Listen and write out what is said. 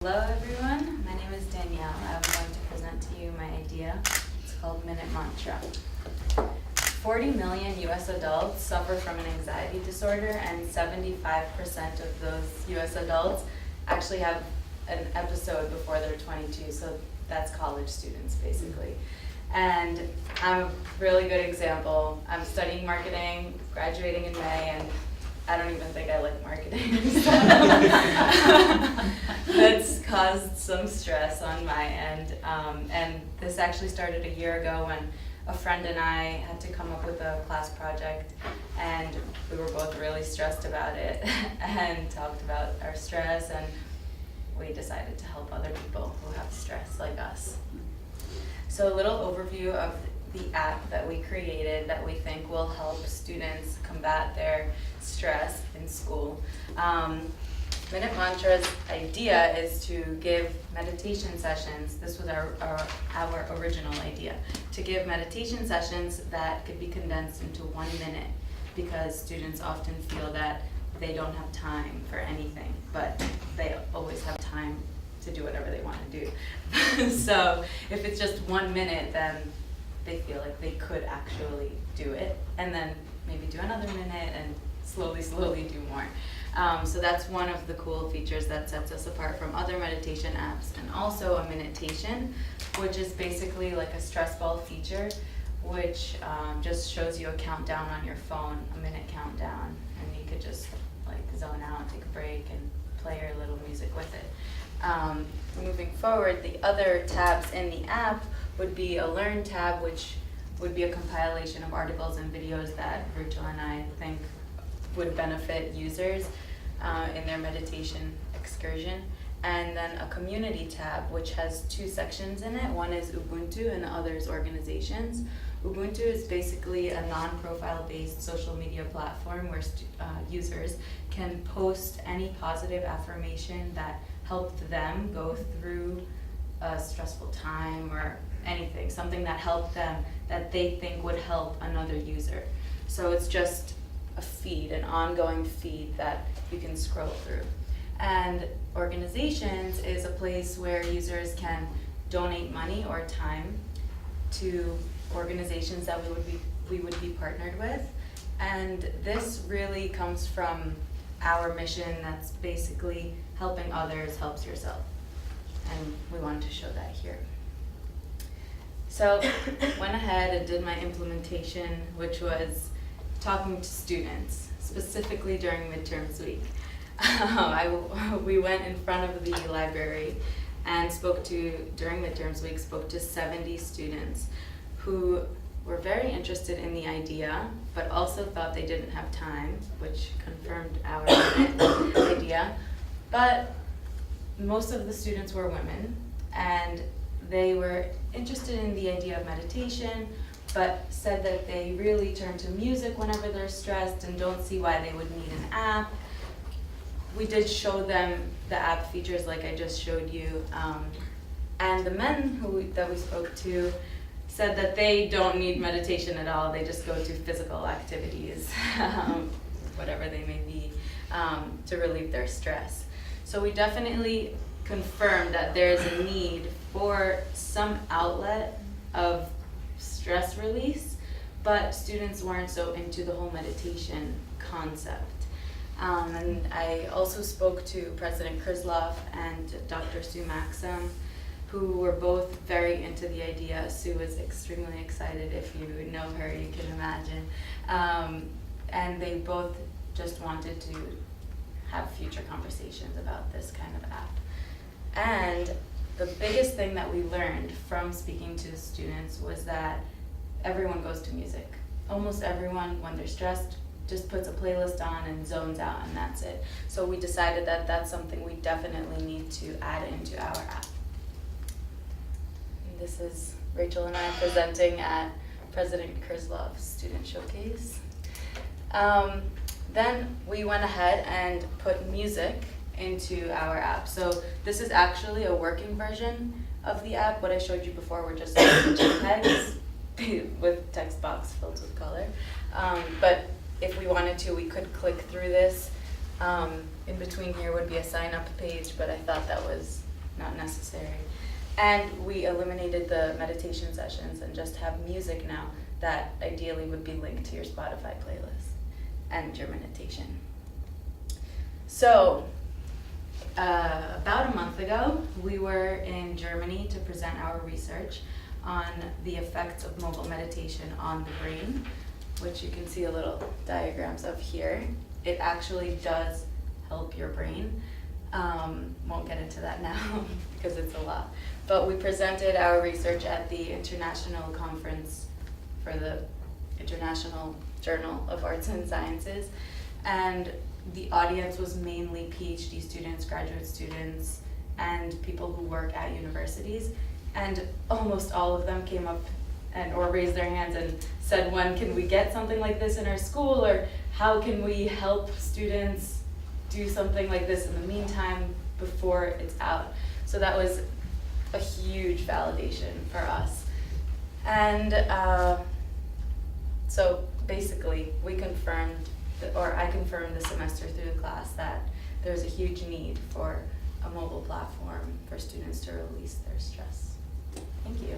Hello everyone, my name is Danielle. I'm going to present to you my idea. It's called Minute Mantra. 40 million US adults suffer from an anxiety disorder, and 75% of those US adults actually have an episode before they're 22, so that's college students basically. And I'm a really good example. I'm studying marketing, graduating in May, and I don't even think I like marketing. That's caused some stress on my end. And this actually started a year ago when a friend and I had to come up with a class project, and we were both really stressed about it and talked about our stress, and we decided to help other people who have stress like us. So a little overview of the app that we created that we think will help students combat their stress in school. Minute Mantra's idea is to give meditation sessions. This was our original idea, to give meditation sessions that could be condensed into 1 minute, because students often feel that they don't have time for anything, but they always have time to do whatever they want to do. So if it's just 1 minute, then they feel like they could actually do it, and then maybe do another minute and slowly do more. So that's one of the cool features that sets us apart from other meditation apps. And also a Minutation, which is basically like a stress ball feature, which just shows you a countdown on your phone, a minute countdown, and you could just like zone out, take a break, and play your little music with it. Moving forward, the other tabs in the app would be a Learn tab, which would be a compilation of articles and videos that Rachel and I think would benefit users in their meditation excursion. And then a Community tab, which has 2 sections in it. One is Ubuntu and the other is Organizations. Ubuntu is basically a non-profile based social media platform where users can post any positive affirmation that helped them go through a stressful time or anything, something that helped them that they think would help another user. So it's just a feed, an ongoing feed that you can scroll through. And Organizations is a place where users can donate money or time to organizations that we would be partnered with. And this really comes from our mission that's basically helping others helps yourself. And we wanted to show that here. So went ahead and did my implementation, which was talking to students, specifically during midterms week. We went in front of the library and during midterms week, spoke to 70 students who were very interested in the idea, but also thought they didn't have time, which confirmed our idea. But most of the students were women, and they were interested in the idea of meditation, but said that they really turn to music whenever they're stressed and don't see why they would need an app. We did show them the app features like I just showed you, and the men that we spoke to said that they don't need meditation at all. They just go to physical activities, whatever they may be, to relieve their stress. So we definitely confirmed that there's a need for some outlet of stress release, but students weren't so into the whole meditation concept. And I also spoke to President Krizlov and Dr. Sue Maxim, who were both very into the idea. Sue was extremely excited. If you know her, you can imagine. And they both just wanted to have future conversations about this kind of app. And the biggest thing that we learned from speaking to students was that everyone goes to music. Almost everyone, when they're stressed, just puts a playlist on and zones out, and that's it. So we decided that that's something we definitely need to add into our app. And this is Rachel and I presenting at President Krizlov's Student Showcase. Then we went ahead and put music into our app. So this is actually a working version of the app. What I showed you before were just JPEGs with text box filled with color. But if we wanted to, we could click through this. In between here would be a sign up page, but I thought that was not necessary. And we eliminated the meditation sessions and just have music now that ideally would be linked to your Spotify playlist and your meditation. So, about a month ago, we were in Germany to present our research on the effects of mobile meditation on the brain, which you can see a little diagrams of here. It actually does help your brain. Won't get into that now because it's a lot. But we presented our research at the International Conference for the International Journal of Arts and Sciences, and the audience was mainly PhD students, graduate students, and people who work at universities, and almost all of them came up or raised their hands and said, when can we get something like this in our school, or how can we help students do something like this in the meantime before it's out. So that was a huge validation for us. And so basically we confirmed, or I confirmed the semester through the class, that there's a huge need for a mobile platform for students to release their stress. Thank you.